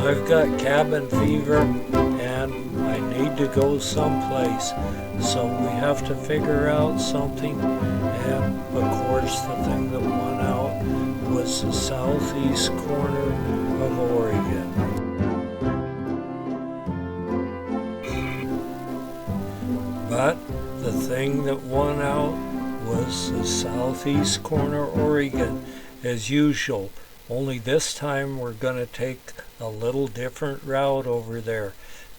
I've got cabin fever and I need to go someplace, so we have to figure out something. And of course the thing that won out was the southeast corner of Oregon. But the thing that won out was the southeast corner of Oregon, as usual. Only this time we're going to take a little different route over there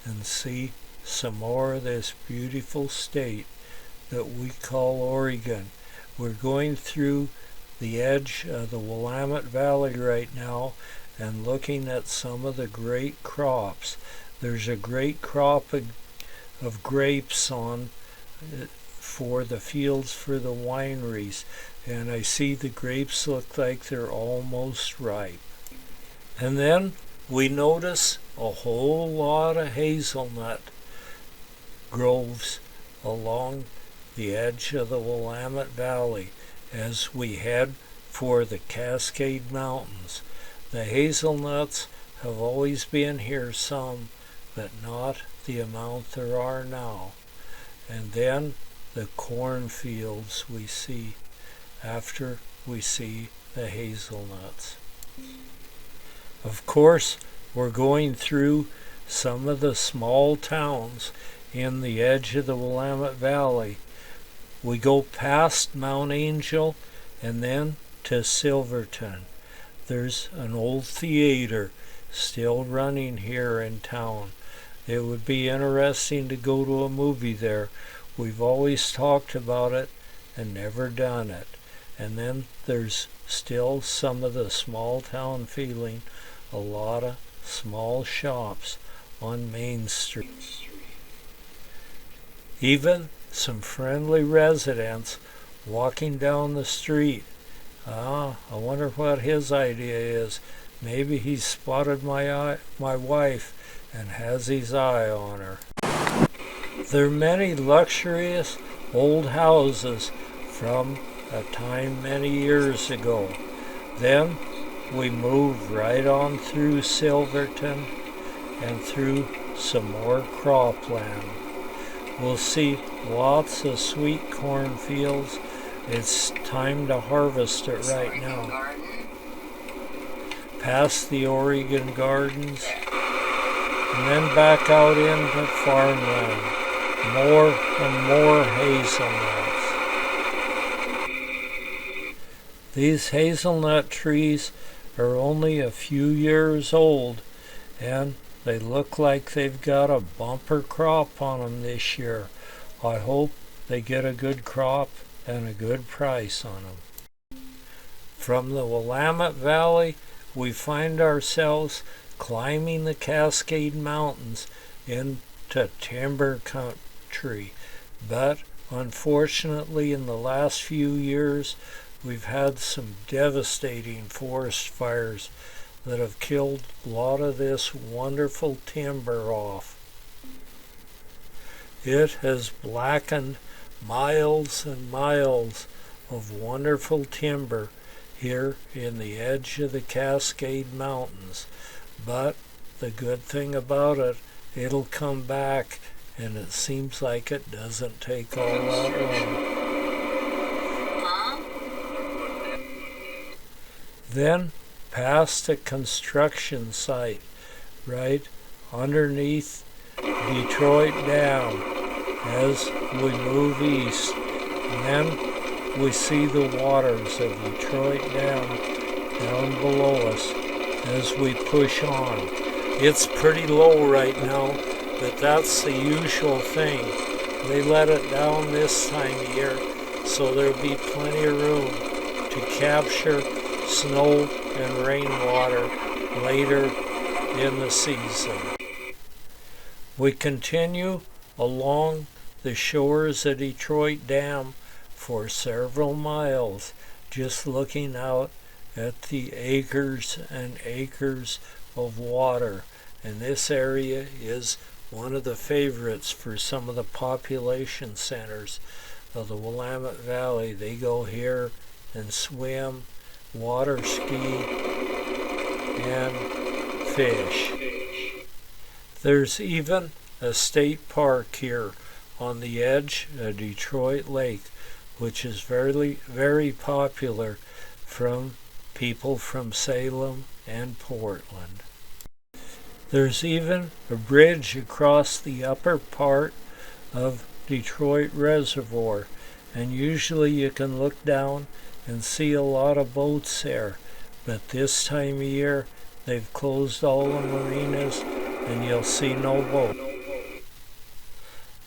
and see some more of this beautiful state that we call Oregon. We're going through the edge of the Willamette Valley right now and looking at some of the great crops. There's a great crop of grapes on for the fields for the wineries, and I see the grapes look like they're almost ripe. And then we notice a whole lot of hazelnut groves along the edge of the Willamette Valley as we head for the Cascade Mountains. The hazelnuts have always been here some, but not the amount there are now. And then the cornfields we see after we see the hazelnuts. Of course, we're going through some of the small towns in the edge of the Willamette Valley. We go past Mount Angel and then to Silverton. There's an old theater still running here in town. It would be interesting to go to a movie there. We've always talked about it and never done it. And then there's still some of the small town feeling, a lot of small shops on Main Street. Even some friendly residents walking down the street. I wonder what his idea is. Maybe he's spotted my wife and has his eye on her. There are many luxurious old houses from a time many years ago. Then we move right on through Silverton and through some more cropland. We'll see lots of sweet corn fields. It's time to harvest it right now. Past the Oregon Gardens and then back out into farmland. More and more hazelnuts. These hazelnut trees are only a few years old, and they look like they've got a bumper crop on them this year. I hope they get a good crop and a good price on them. From the Willamette Valley, we find ourselves climbing the Cascade Mountains into timber country, but unfortunately in the last few years we've had some devastating forest fires that have killed a lot of this wonderful timber off. It has blackened miles and miles of wonderful timber here in the edge of the Cascade Mountains, but the good thing about it, it'll come back, and it seems like it doesn't take all that long. Then past a construction site right underneath Detroit Dam as we move east. And then we see the waters of Detroit Dam down below us as we push on. It's pretty low right now, but that's the usual thing. They let it down this time of year, so there'll be plenty of room to capture snow and rainwater later in the season. We continue along the shores of Detroit Dam for several miles, just looking out at the acres and acres of water. And this area is one of the favorites for some of the population centers of the Willamette Valley. They go here and swim, water ski, and fish. There's even a state park here on the edge of Detroit Lake, which is very, very popular from people from Salem and Portland. There's even a bridge across the upper part of Detroit Reservoir, and usually you can look down and see a lot of boats there, but this time of year they've closed all the marinas and you'll see no boat.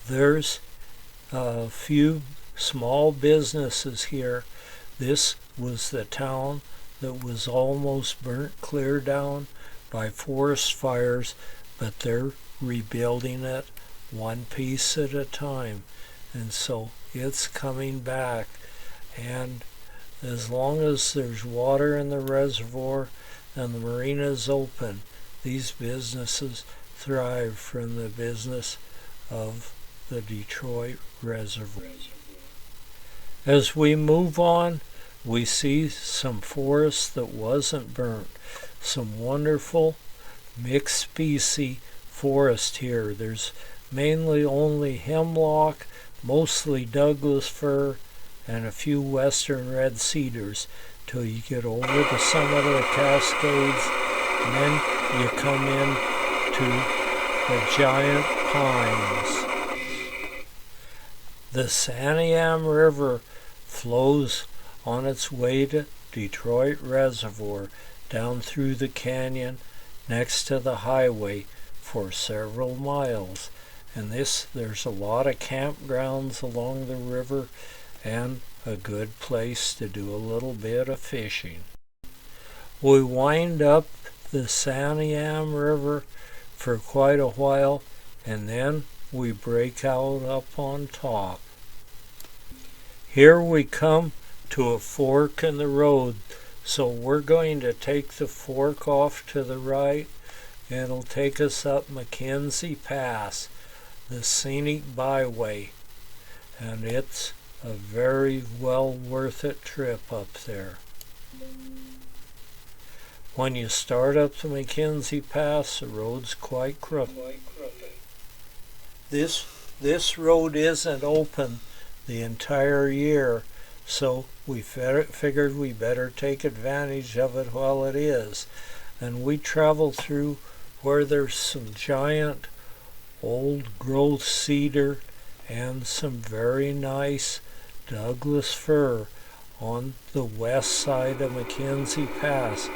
There's a few small businesses here. This was the town that was almost burnt clear down by forest fires, but they're rebuilding it one piece at a time, and so it's coming back. And as long as there's water in the reservoir and the marina's open, these businesses thrive from the business of the Detroit Reservoir. As we move on, we see some forest that wasn't burnt, some wonderful mixed species forest here. There's mainly only hemlock, mostly Douglas fir, and a few western red cedars till you get over the summit of the Cascades, and then you come in to the giant pines. The Santiam River flows on its way to Detroit Reservoir down through the canyon next to the highway for several miles. And there's a lot of campgrounds along the river and a good place to do a little bit of fishing. We wind up the Santiam River for quite a while, and then we break out up on top. Here we come to a fork in the road, so we're going to take the fork off to the right. It'll take us up McKenzie Pass, the scenic byway, and it's a very well worth it trip up there. When you start up the McKenzie Pass, the road's quite crooked. This road isn't open the entire year, so we figured we better take advantage of it while it is. And we travel through where there's some giant old growth cedar and some very nice Douglas fir on the west side of McKenzie Pass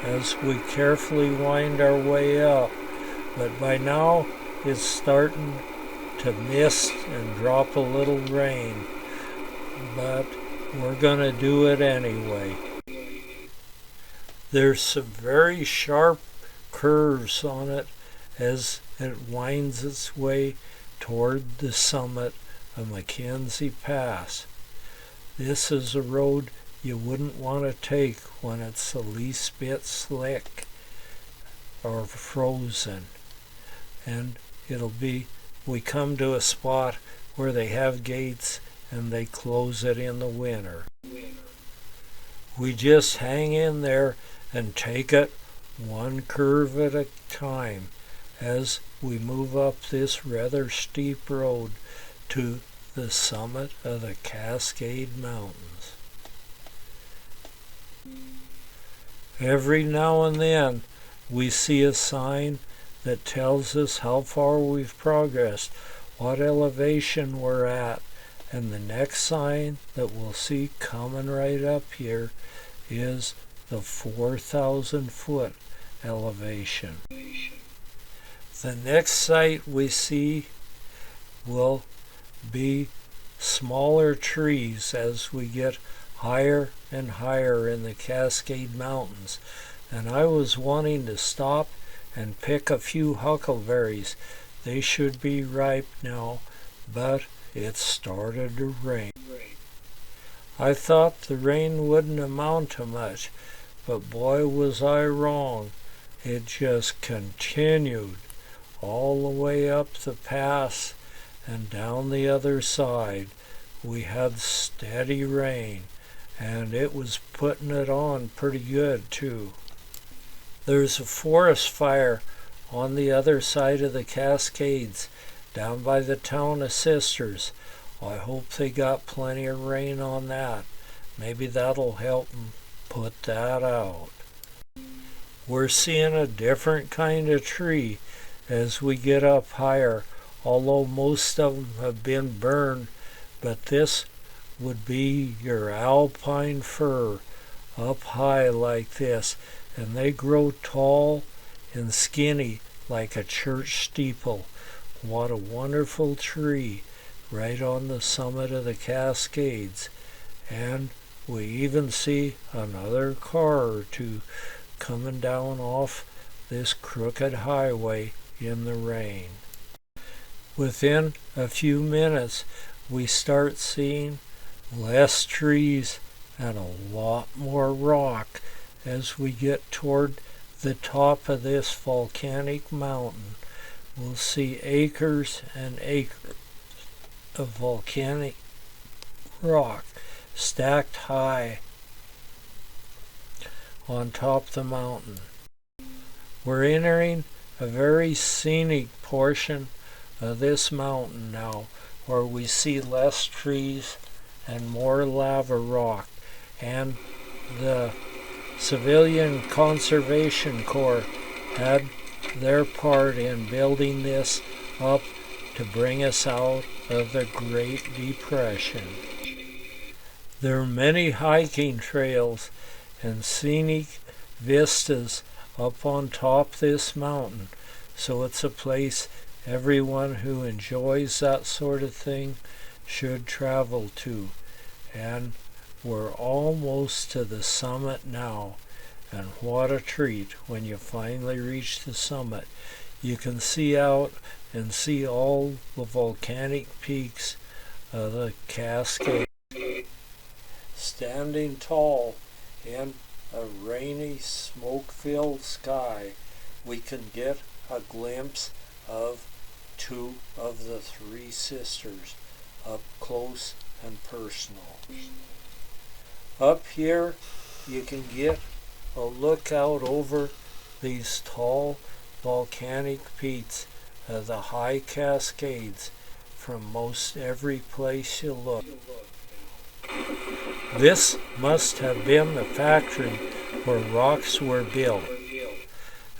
as we carefully wind our way up. But by now it's starting to mist and drop a little rain, but we're going to do it anyway. There's some very sharp curves on it as it winds its way toward the summit of McKenzie Pass. This is a road you wouldn't want to take when it's the least bit slick or frozen. And we come to a spot where they have gates and they close it in the winter. We just hang in there and take it one curve at a time as we move up this rather steep road to the summit of the Cascade Mountains. Every now and then we see a sign that tells us how far we've progressed, what elevation we're at, and the next sign that we'll see coming right up here is the 4,000 foot elevation. The next site we see will be smaller trees as we get higher and higher in the Cascade Mountains, and I was wanting to stop and pick a few huckleberries. They should be ripe now, but it started to rain. I thought the rain wouldn't amount to much, but boy was I wrong. It just continued all the way up the pass and down the other side. We had steady rain, and it was putting it on pretty good too. There's a forest fire on the other side of the Cascades, down by the town of Sisters. I hope they got plenty of rain on that. Maybe that'll help them put that out. We're seeing a different kind of tree as we get up higher, although most of them have been burned, but this would be your alpine fir up high like this, and they grow tall and skinny like a church steeple. What a wonderful tree right on the summit of the Cascades. And we even see another car or two coming down off this crooked highway in the rain. Within a few minutes, we start seeing less trees and a lot more rock as we get toward the top of this volcanic mountain. We'll see acres and acres of volcanic rock stacked high on top of the mountain. We're entering a very scenic portion of this mountain now, where we see less trees and more lava rock, and the Civilian Conservation Corps had their part in building this up to bring us out of the Great Depression. There are many hiking trails and scenic vistas up on top this mountain, so it's a place everyone who enjoys that sort of thing should travel to. And we're almost to the summit now, and what a treat when you finally reach the summit. You can see out and see all the volcanic peaks of the Cascades. Standing tall in a rainy, smoke-filled sky, we can get a glimpse of two of the three sisters up close and personal. Up here, you can get a look out over these tall volcanic peaks of the high Cascades from most every place you look. This must have been the factory where rocks were built,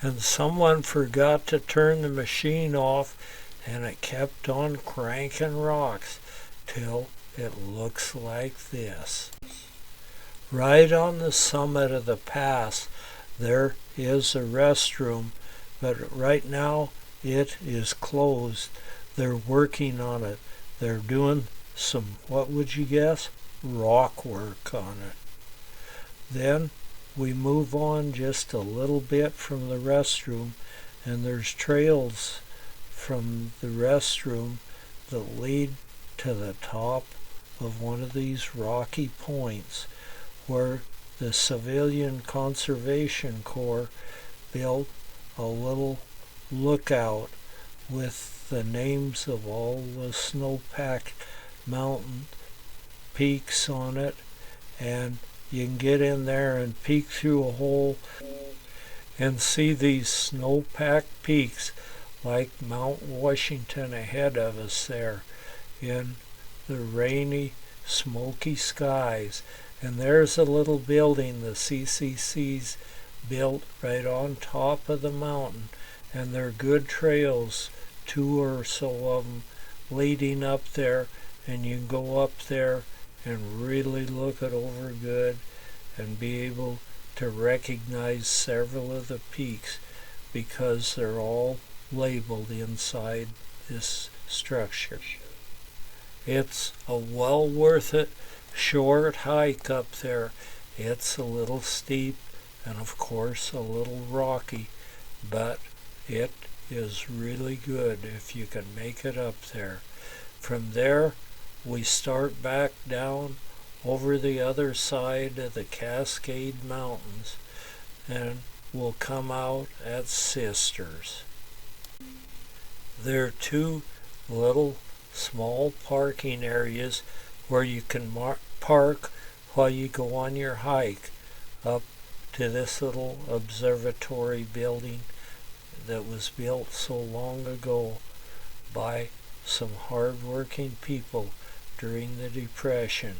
and someone forgot to turn the machine off, and it kept on cranking rocks till it looks like this. Right on the summit of the pass, there is a restroom, but right now it is closed. They're working on it. They're doing some, what would you guess, rock work on it. Then we move on just a little bit from the restroom, and there's trails from the restroom that lead to the top of one of these rocky points where the Civilian Conservation Corps built a little lookout with the names of all the snow-packed mountain peaks on it, and you can get in there and peek through a hole and see these snow-packed peaks like Mount Washington ahead of us there in the rainy, smoky skies. And there's a little building the CCC's built right on top of the mountain, and there are good trails, 2 or so of them, leading up there, and you can go up there and really look it over good and be able to recognize several of the peaks because they're all labeled inside this structure. It's a well worth it short hike up there. It's a little steep and of course a little rocky, but it is really good if you can make it up there. From there we start back down over the other side of the Cascade Mountains and we'll come out at Sisters. There are 2 little small parking areas where you can park while you go on your hike up to this little observatory building that was built so long ago by some hard-working people during the Depression.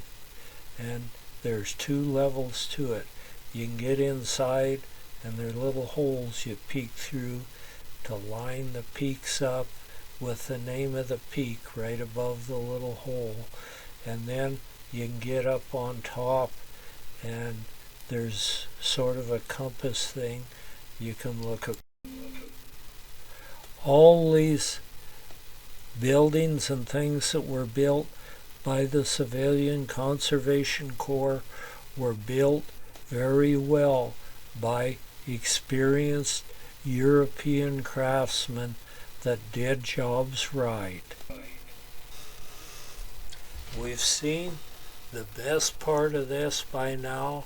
And there's 2 levels to it. You can get inside, and there are little holes you peek through to line the peaks up with the name of the peak right above the little hole. And then you can get up on top, and there's sort of a compass thing you can look at. All these buildings and things that were built by the Civilian Conservation Corps were built very well by experienced European craftsmen that did jobs right. We've seen the best part of this by now,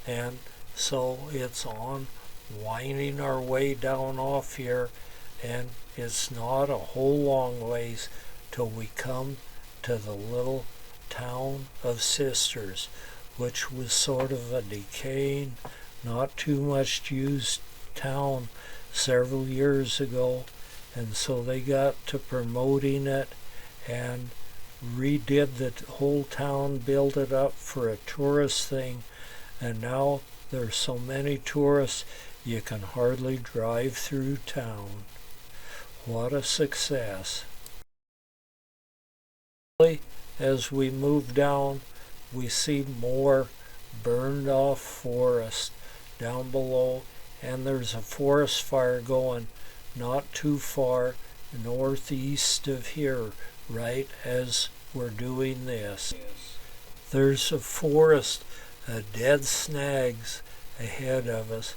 and so it's on winding our way down off here, and it's not a whole long ways till we come to the little town of Sisters, which was sort of a decaying, not too much used town several years ago, and so they got to promoting it and redid the whole town, built it up for a tourist thing, and now there's so many tourists you can hardly drive through town. What a success. As we move down, we see more burned off forest down below, and there's a forest fire going not too far northeast of here, right as we're doing this. There's a forest of dead snags ahead of us,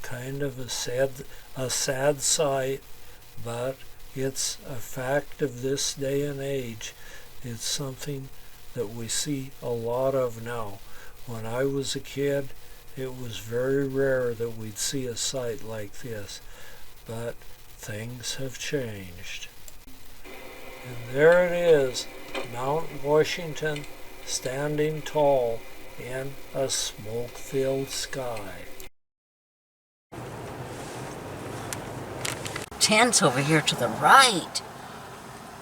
kind of a sad sight, but it's a fact of this day and age. It's something that we see a lot of now. When I was a kid, it was very rare that we'd see a sight like this, but things have changed. And there it is, Mount Washington standing tall in a smoke-filled sky. Tents over here to the right.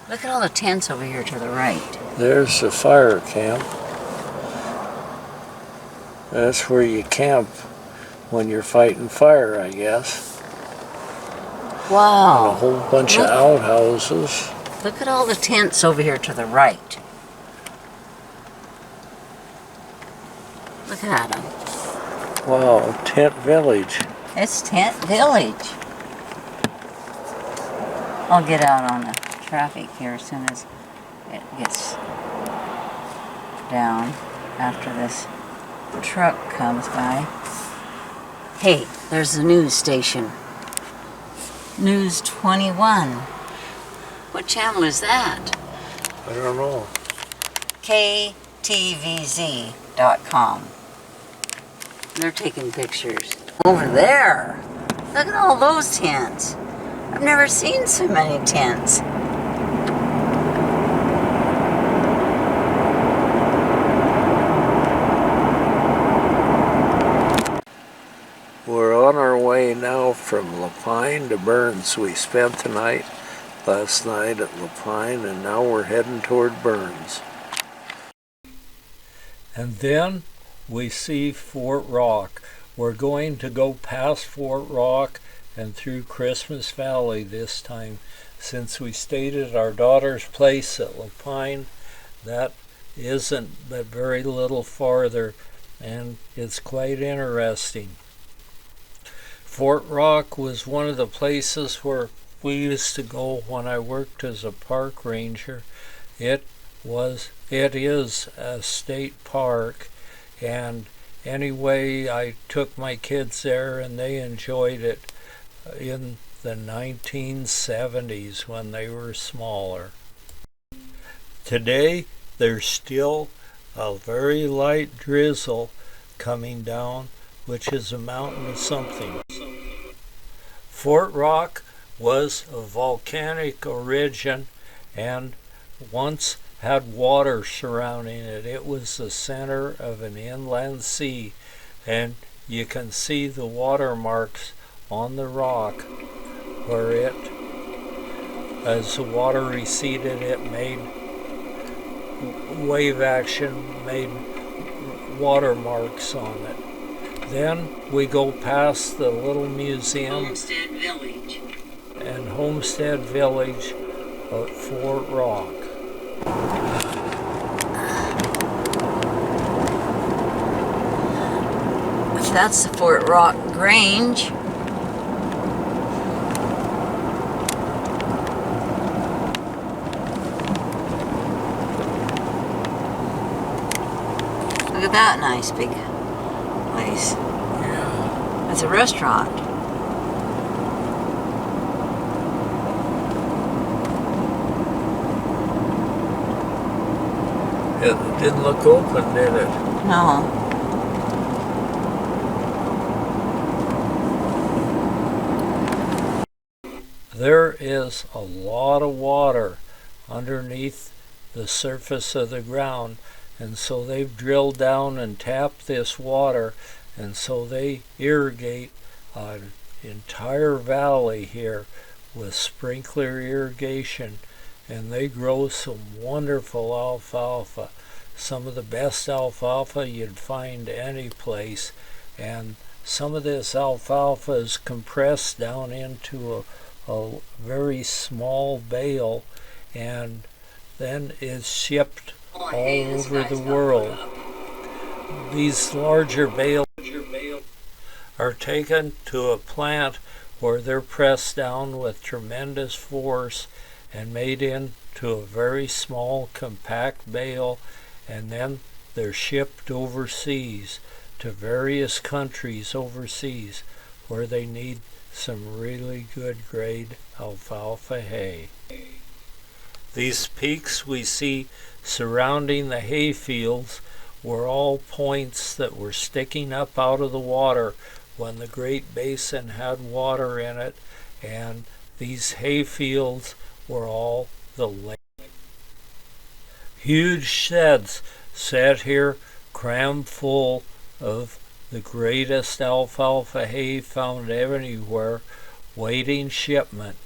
Look at all the tents over here to the right. There's the fire camp. That's where you camp when you're fighting fire, I guess. Wow. And a whole bunch of outhouses. Look at all the tents over here to the right. Look at them. Wow, Tent Village. It's Tent Village. I'll get out on the traffic here as soon as it gets down after this truck comes by. Hey, there's the news station. News 21. What channel is that? I don't know. KTVZ.com. They're taking pictures. Over there. Look at all those tents. I've never seen so many tents. We're on our way now from Lapine to Burns. We spent the night last night at Lapine, and now we're heading toward Burns. And then we see Fort Rock. We're going to go past Fort Rock and through Christmas Valley this time. Since we stayed at our daughter's place at Lapine, that isn't but very little farther, and it's quite interesting. Fort Rock was one of the places where we used to go when I worked as a park ranger. It is a state park, and anyway, I took my kids there and they enjoyed it in the 1970s when they were smaller. Today, there's still a very light drizzle coming down, which is amounting to something. Fort Rock was of volcanic origin and once had water surrounding it. It was the center of an inland sea, and you can see the water marks on the rock where it, as the water receded, it made wave action, made watermarks on it. Then we go past the little museum Homestead Village. and Homestead Village at Fort Rock. That's the Fort Rock Grange. Look at that nice big place. Yeah. That's a restaurant. It didn't look open, did it? No. There is a lot of water underneath the surface of the ground, and so they've drilled down and tapped this water, and so they irrigate an entire valley here with sprinkler irrigation, and they grow some wonderful alfalfa, some of the best alfalfa you'd find any place, and some of this alfalfa is compressed down into a very small bale and then is shipped all over the world. These larger bales are taken to a plant where they're pressed down with tremendous force and made into a very small compact bale, and then they're shipped overseas to various countries overseas where they need some really good grade alfalfa hay. These peaks we see surrounding the hay fields were all points that were sticking up out of the water when the Great Basin had water in it, and these hay fields were all the lake. Huge sheds sat here crammed full of the greatest alfalfa hay found anywhere, waiting shipment,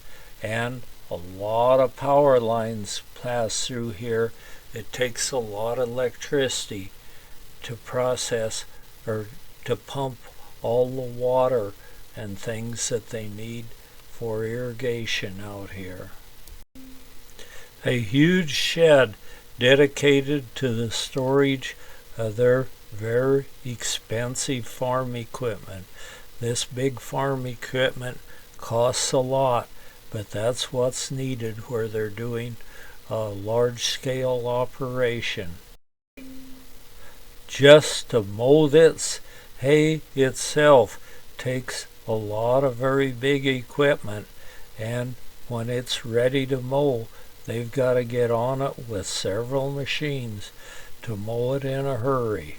and a lot of power lines pass through here. It takes a lot of electricity to process or to pump all the water and things that they need for irrigation out here. A huge shed dedicated to the storage of their very expensive farm equipment. This big farm equipment costs a lot, but that's what's needed where they're doing a large-scale operation. Just to mow this hay itself takes a lot of very big equipment, and when it's ready to mow, they've got to get on it with several machines to mow it in a hurry.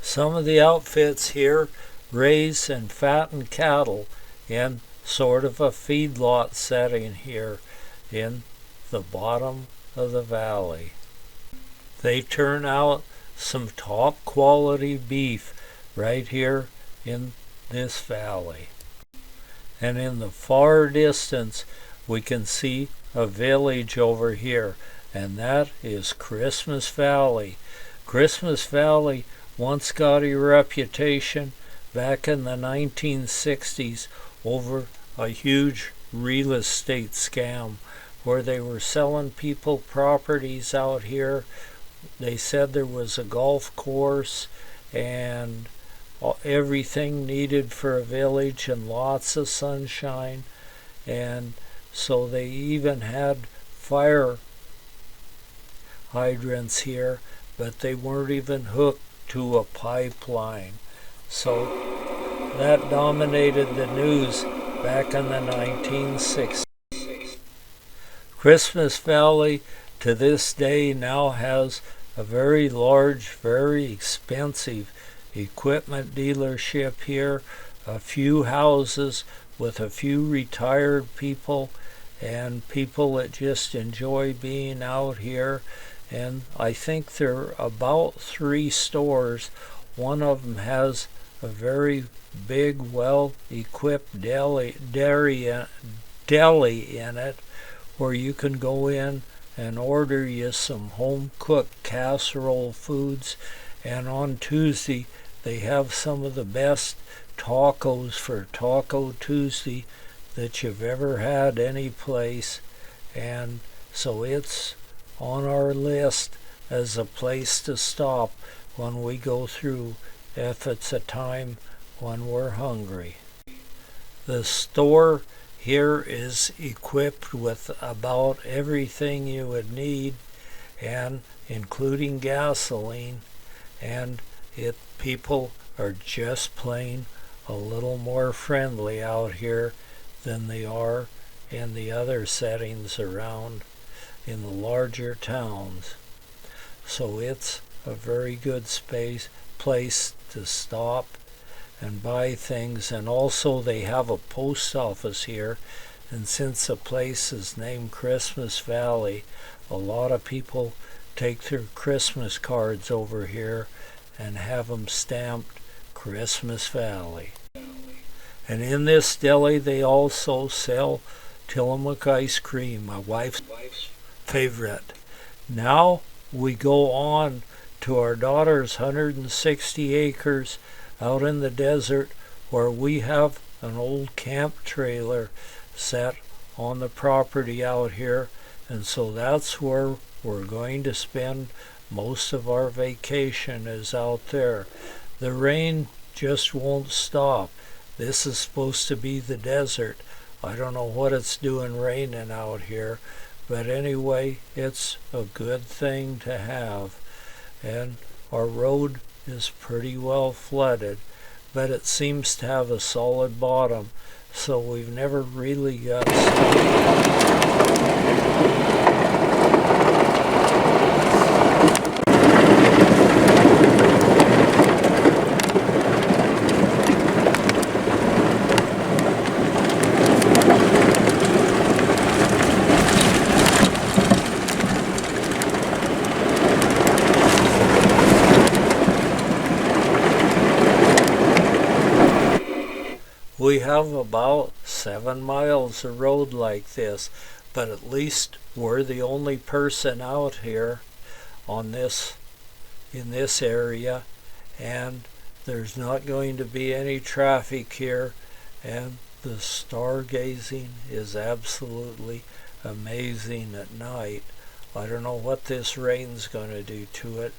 Some of the outfits here raise and fatten cattle in sort of a feedlot setting here in the bottom of the valley. They turn out some top quality beef right here in this valley. And in the far distance we can see a village over here, and that is Christmas Valley. Christmas Valley once got a reputation back in the 1960s over a huge real estate scam where they were selling people properties out here. They said there was a golf course and everything needed for a village and lots of sunshine, and so they even had fire hydrants here, but they weren't even hooked to a pipeline. So that dominated the news back in the 1960s. Christmas Valley to this day now has a very large, very expensive equipment dealership here, a few houses with a few retired people and people that just enjoy being out here. And I think there are about 3 stores. One of them has a very big, well-equipped deli in it, where you can go in and order you some home-cooked casserole foods. And on Tuesday, they have some of the best tacos for Taco Tuesday that you've ever had any place. And so it's on our list as a place to stop when we go through, if it's a time when we're hungry. The store here is equipped with about everything you would need, and including gasoline, and people are just plain a little more friendly out here than they are in the other settings around in the larger towns. So it's a very good place to stop and buy things. And also they have a post office here, and since the place is named Christmas Valley, a lot of people take their Christmas cards over here and have them stamped Christmas Valley. And in this deli they also sell Tillamook ice cream, my wife's favorite. Now we go on to our daughter's 160 acres out in the desert, where we have an old camp trailer set on the property out here, and so that's where we're going to spend most of our vacation, is out there. The rain just won't stop. This is supposed to be the desert. I don't know what it's doing raining out here, but anyway, it's a good thing to have. And our road is pretty well flooded, but it seems to have a solid bottom, so we've never really got We have about 7 miles of road like this, but at least we're the only person out here in this area, and there's not going to be any traffic here, and the stargazing is absolutely amazing at night. I don't know what this rain's going to do to it,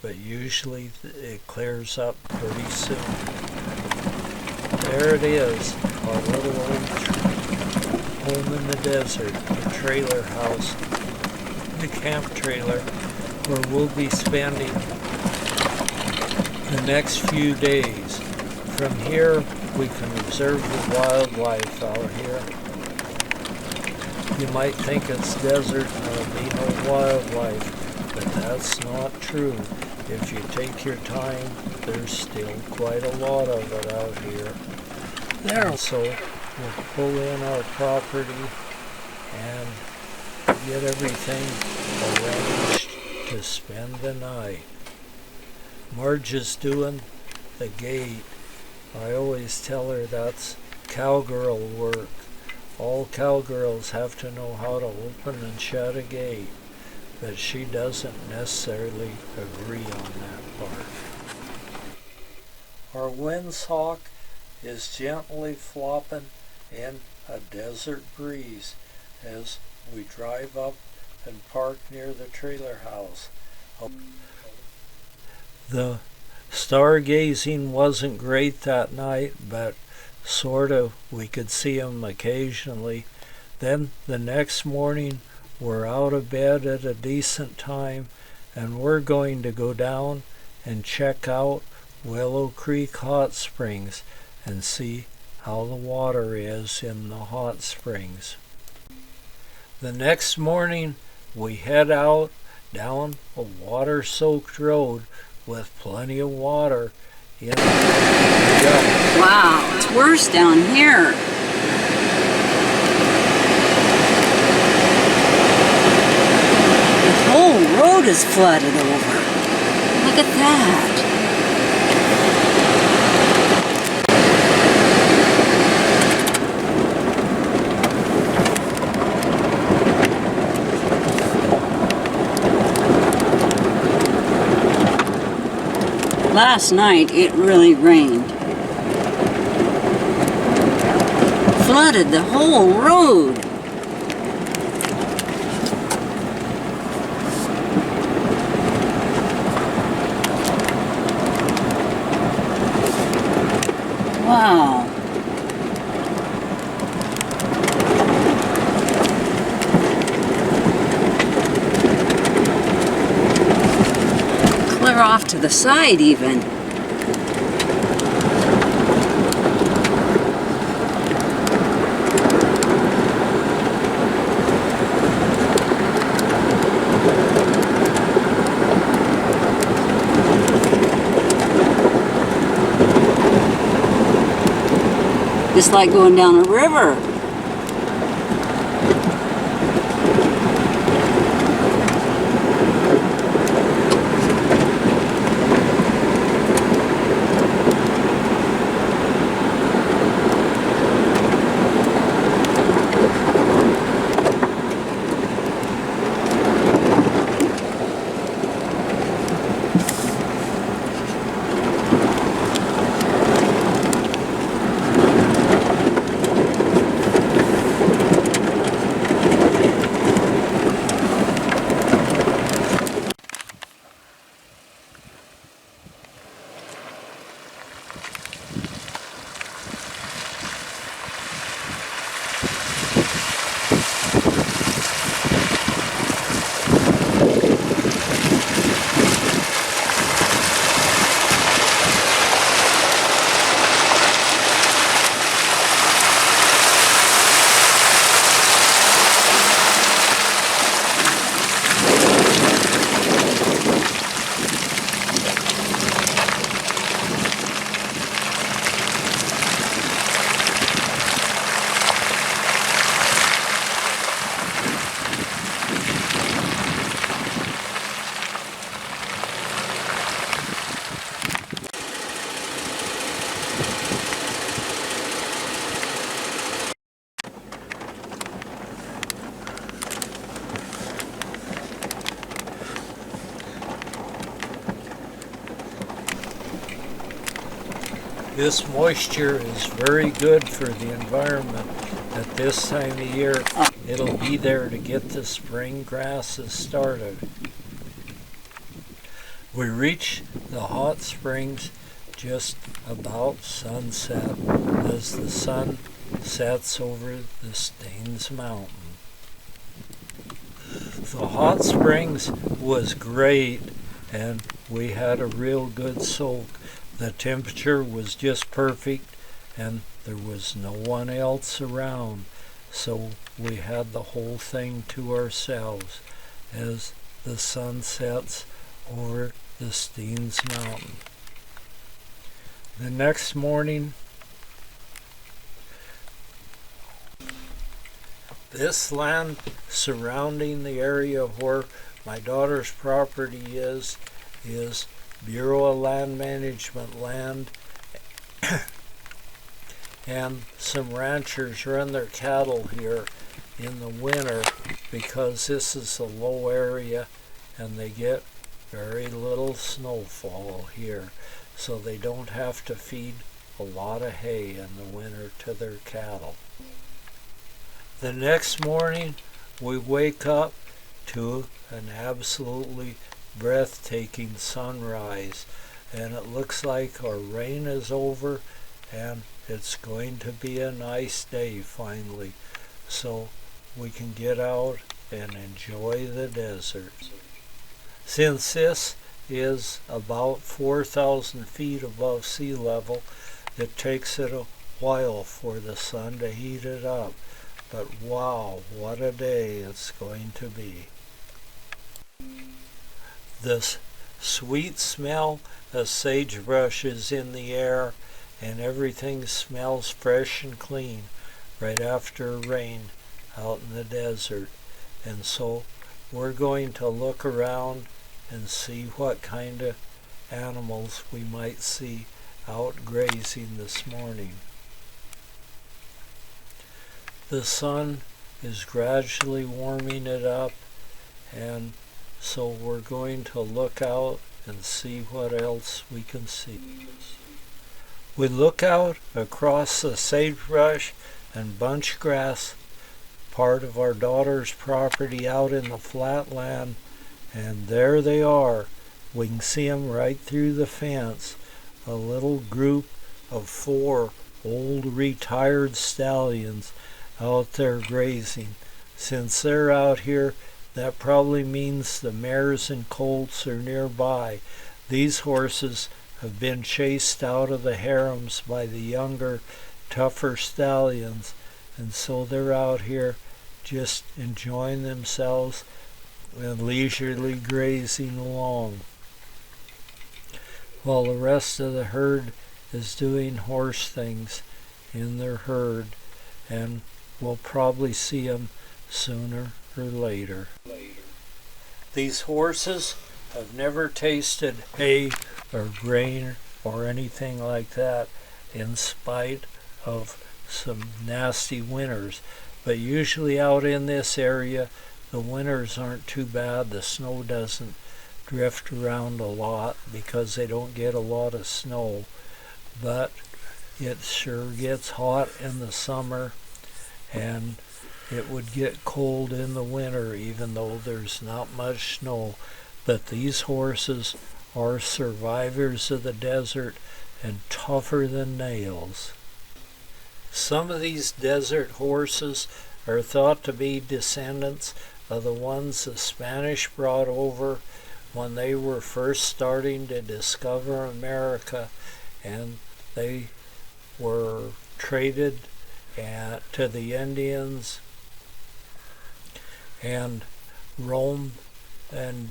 but usually it clears up pretty soon. There it is, our little old home in the desert, the trailer house, the camp trailer, where we'll be spending the next few days. From here, we can observe the wildlife out here. You might think it's desert and there'll be no wildlife, but that's not true. If you take your time, there's still quite a lot of it out here. And so we'll pull in our property and get everything arranged to spend the night. Marge is doing the gate. I always tell her that's cowgirl work. All cowgirls have to know how to open and shut a gate, but she doesn't necessarily agree on that part. Our windsock is gently flopping in a desert breeze as we drive up and park near the trailer house. The stargazing wasn't great that night, but sort of we could see them occasionally. Then the next morning we're out of bed at a decent time, and we're going to go down and check out Willow Creek Hot Springs and see how the water is in the hot springs. The next morning we head out down a water-soaked road with plenty of water in the Wow, it's worse down here. The whole road is flooded over. Look at that. Last night it really rained. Flooded the whole road. Wow. Clear off to the side even. Just like going down a river. This moisture is very good for the environment at this time of year. It'll be there to get the spring grasses started. We reach the hot springs just about sunset as the sun sets over the Staines Mountain. The hot springs was great and we had a real good soak. The temperature was just perfect and there was no one else around, so we had the whole thing to ourselves as the sun sets over the Staines Mountain. The next morning, this land surrounding the area where my daughter's property is Bureau of Land Management land, and some ranchers run their cattle here in the winter because this is a low area and they get very little snowfall here, so they don't have to feed a lot of hay in the winter to their cattle. The next morning we wake up to an absolutely breathtaking sunrise, and it looks like our rain is over and it's going to be a nice day finally, so we can get out and enjoy the desert. Since this is about 4,000 feet above sea level, it takes it a while for the sun to heat it up, but wow, what a day it's going to be. This sweet smell of sagebrush is in the air, and everything smells fresh and clean right after rain out in the desert. And so we're going to look around and see what kind of animals we might see out grazing this morning. The sun is gradually warming it up, and so we're going to look out and see what else we can see. We look out across the sagebrush and bunch grass, part of our daughter's property out in the flat land, and there they are. We can see them right through the fence, a little group of 4 old retired stallions out there grazing. Since they're out here, that probably means the mares and colts are nearby. These horses have been chased out of the harems by the younger, tougher stallions, and so they're out here just enjoying themselves and leisurely grazing along, while the rest of the herd is doing horse things in their herd, and we'll probably see them sooner or later. These horses have never tasted hay or grain or anything like that, in spite of some nasty winters. But usually out in this area, the winters aren't too bad. The snow doesn't drift around a lot because they don't get a lot of snow. But it sure gets hot in the summer, and it would get cold in the winter, even though there's not much snow. But these horses are survivors of the desert and tougher than nails. Some of these desert horses are thought to be descendants of the ones the Spanish brought over when they were first starting to discover America, and they were traded to the Indians and roamed the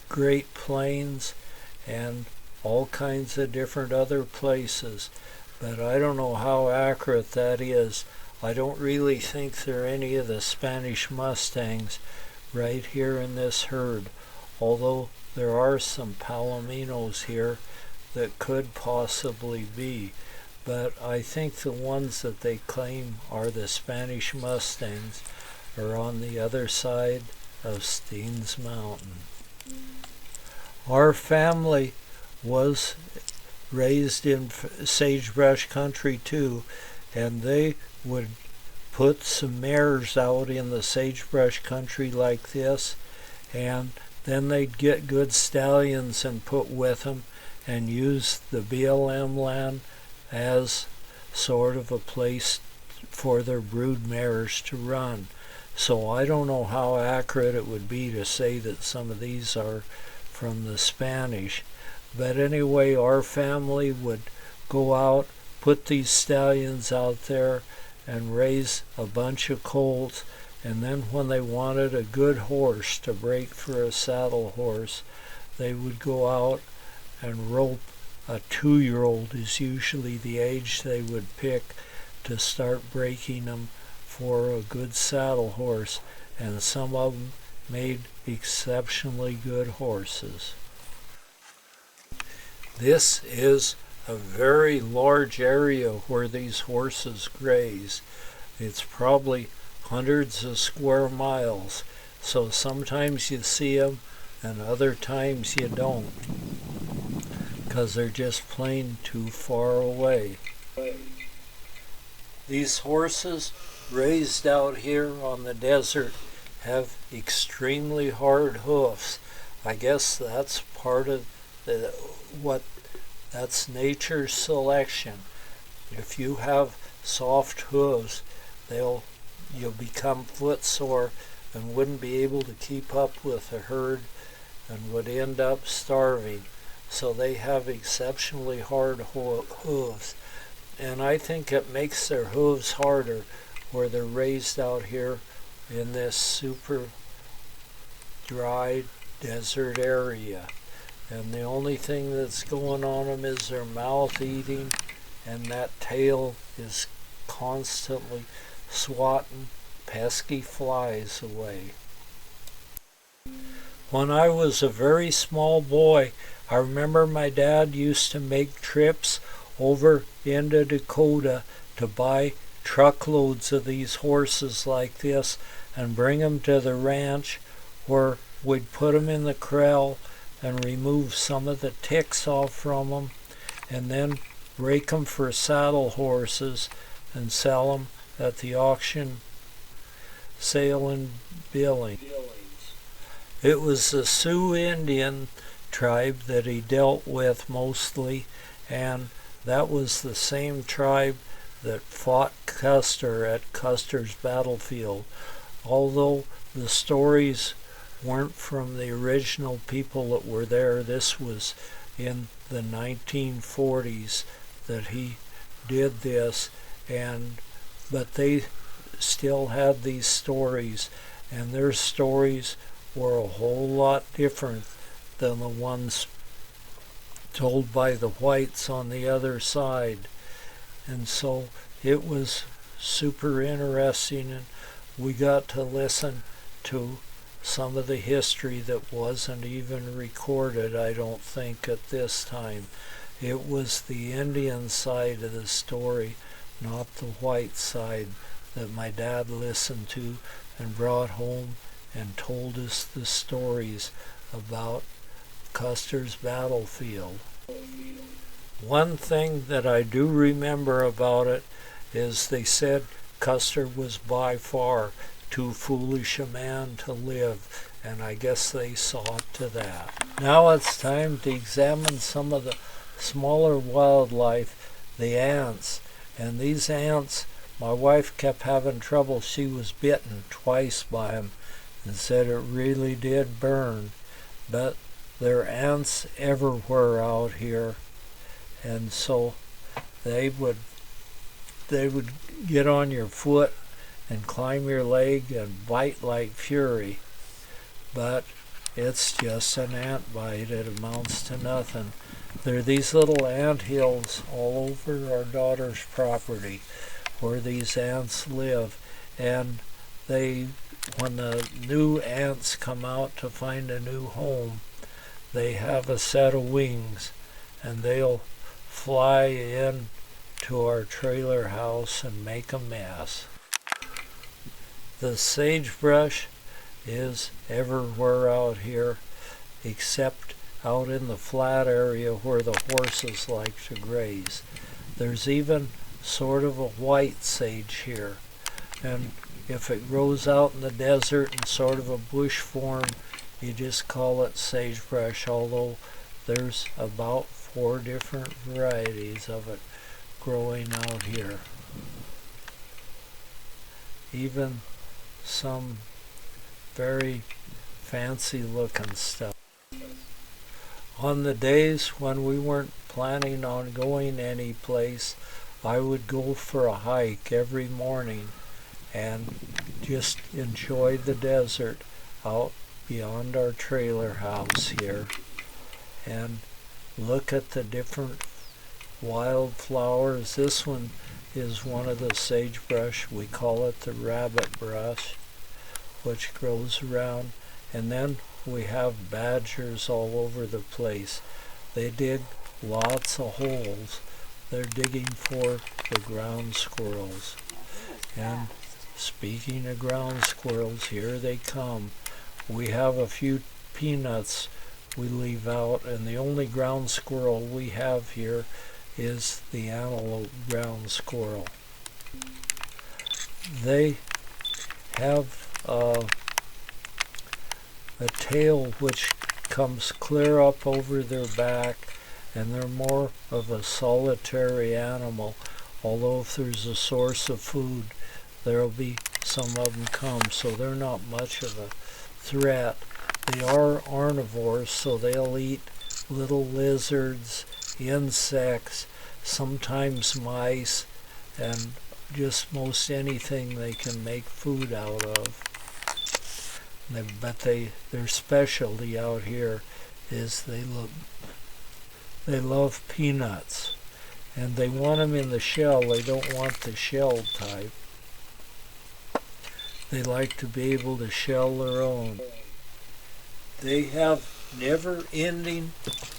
Great Plains and all kinds of different other places. But I don't know how accurate that is. I don't really think there are any of the Spanish Mustangs right here in this herd, although there are some Palominos here that could possibly be. But I think the ones that they claim are the Spanish Mustangs are on the other side of Steens Mountain. Our family was raised in sagebrush country too, and they would put some mares out in the sagebrush country like this, and then they'd get good stallions and put with them and use the BLM land as sort of a place for their brood mares to run. So I don't know how accurate it would be to say that some of these are from the Spanish. But anyway, our family would go out, put these stallions out there, and raise a bunch of colts, and then when they wanted a good horse to break for a saddle horse, they would go out and rope a 2-year-old is usually the age they would pick to start breaking them for a good saddle horse, and some of them made exceptionally good horses. This is a very large area where these horses graze. It's probably hundreds of square miles, so sometimes you see them and other times you don't, because they're just plain too far away. These horses raised out here on the desert have extremely hard hoofs. I guess that's part of that's nature's selection. If you have soft hooves, you'll become footsore and wouldn't be able to keep up with the herd and would end up starving. So they have exceptionally hard hooves. And I think it makes their hooves harder where they're raised out here in this super dry desert area. And the only thing that's going on them is their mouth eating, and that tail is constantly swatting pesky flies away. When I was a very small boy, I remember my dad used to make trips over into Dakota to buy truckloads of these horses like this and bring them to the ranch where we'd put them in the corral and remove some of the ticks off from them, and then rake them for saddle horses and sell them at the auction sale and Billings. It was the Sioux Indian tribe that he dealt with mostly, and that was the same tribe that fought Custer at Custer's battlefield. Although the stories weren't from the original people that were there, this was in the 1940s that he did this, but they still had these stories, and their stories were a whole lot different than the ones told by the whites on the other side. And so it was super interesting, and we got to listen to some of the history that wasn't even recorded, I don't think, at this time. It was the Indian side of the story, not the white side, that my dad listened to and brought home and told us the stories about Custer's battlefield. One thing that I do remember about it is they said Custer was by far too foolish a man to live, and I guess they saw to that. Now it's time to examine some of the smaller wildlife, the ants. And these ants, my wife kept having trouble. She was bitten twice by them and said it really did burn. But there are ants everywhere out here, and so they would get on your foot and climb your leg and bite like fury. But it's just an ant bite. It amounts to nothing. There are these little ant hills all over our daughter's property where these ants live, and when the new ants come out to find a new home, they have a set of wings, and they'll fly in to our trailer house and make a mess. The sagebrush is everywhere out here, except out in the flat area where the horses like to graze. There's even sort of a white sage here, and if it grows out in the desert in sort of a bush form, you just call it sagebrush, although there's about 4 different varieties of it growing out here. Even some very fancy looking stuff. On the days when we weren't planning on going any place, I would go for a hike every morning and just enjoy the desert out beyond our trailer house here and look at the different wildflowers. This one is one of the sagebrush. We call it the rabbit brush, which grows around. And then we have badgers all over the place. They dig lots of holes. They're digging for the ground squirrels. And speaking of ground squirrels, here they come. We have a few peanuts we leave out, and the only ground squirrel we have here is the antelope ground squirrel. They have a tail which comes clear up over their back, and they're more of a solitary animal, although if there's a source of food, there'll be some of them come, so they're not much of a threat. They are omnivores, so they'll eat little lizards, insects, sometimes mice, and just most anything they can make food out of. But their specialty out here is they love peanuts, and they want them in the shell. They don't want the shell type. They like to be able to shell their own. They have never-ending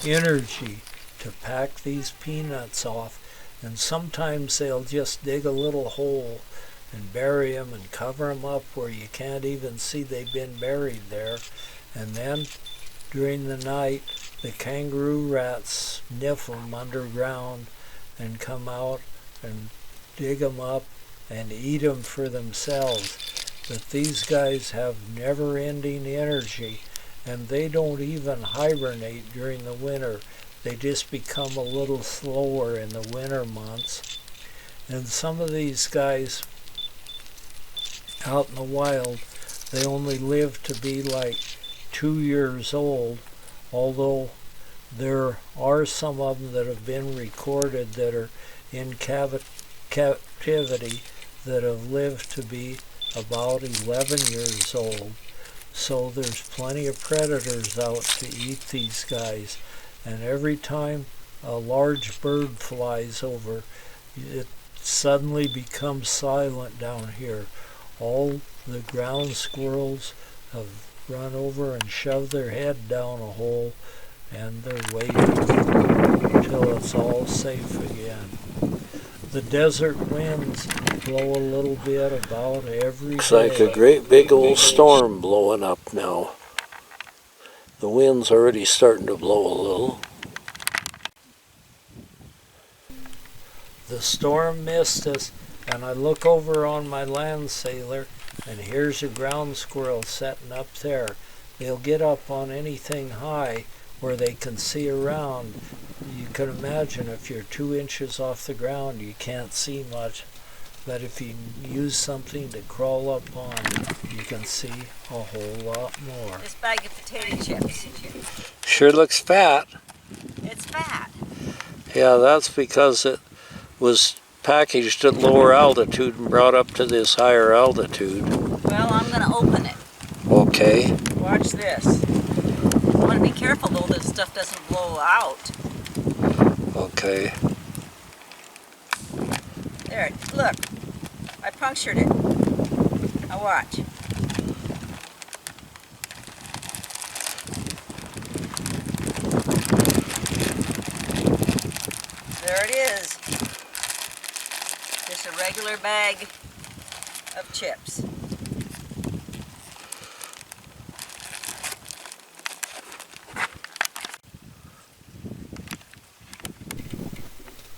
energy to pack these peanuts off, and sometimes they'll just dig a little hole and bury them and cover them up where you can't even see they've been buried there, And then during the night, the kangaroo rats sniff them underground and come out and dig them up and eat them for themselves. But these guys have never-ending energy, and they don't even hibernate during the winter. They just become a little slower in the winter months. And some of these guys out in the wild, they only live to be like 2 years old, although there are some of them that have been recorded that are in captivity that have lived to be about 11 years old. So there's plenty of predators out to eat these guys. And every time a large bird flies over, it suddenly becomes silent down here. All the ground squirrels have run over and shoved their head down a hole, and they're waiting till it's all safe again. The desert winds blow a little bit about every day. Looks like a great big old storm blowing up now. The wind's already starting to blow a little. The storm missed us, and I look over on my land sailor, and here's a ground squirrel sitting up there. They'll get up on anything high where they can see around. You can imagine if you're 2 inches off the ground, you can't see much. But if you use something to crawl up on, you can see a whole lot more. This bag of potato chips. Sure looks fat. It's fat. Yeah, that's because it was packaged at lower altitude and brought up to this higher altitude. Well, I'm going to open it. Okay. Watch this. I want to be careful though that stuff doesn't blow out. Okay. There, look. I punctured it. Now watch. There it is. Just a regular bag of chips.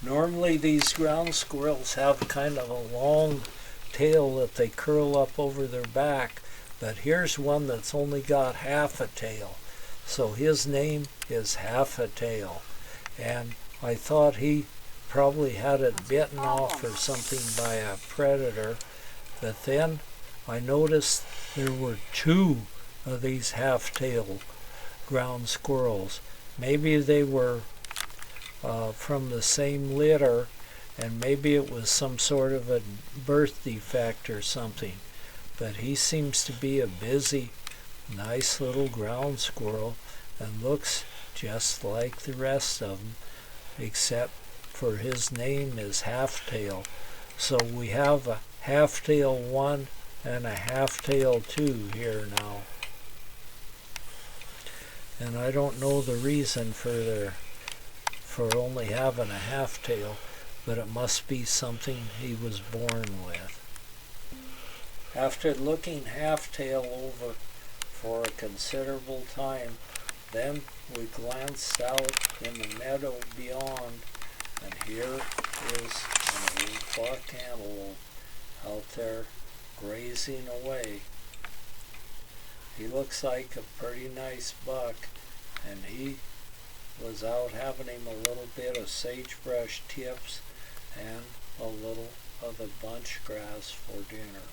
Normally these ground squirrels have kind of a long tail that they curl up over their back, but here's one that's only got half a tail. So his name is Half a Tail. And I thought he probably had it bitten off or something by a predator, but then I noticed there were 2 of these half-tailed ground squirrels. Maybe they were from the same litter, and maybe it was some sort of a birth defect or something. But he seems to be a busy, nice little ground squirrel and looks just like the rest of them, except for his name is Half-Tail. So we have a Half-Tail 1 and a Half-Tail 2 here now. And I don't know the reason for only having a half-tail, but it must be something he was born with. After looking Half-Tail over for a considerable time, then we glanced out in the meadow beyond, and here is an old buck antelope out there grazing away. He looks like a pretty nice buck, and he was out having him a little bit of sagebrush tips and a little of the bunch grass for dinner.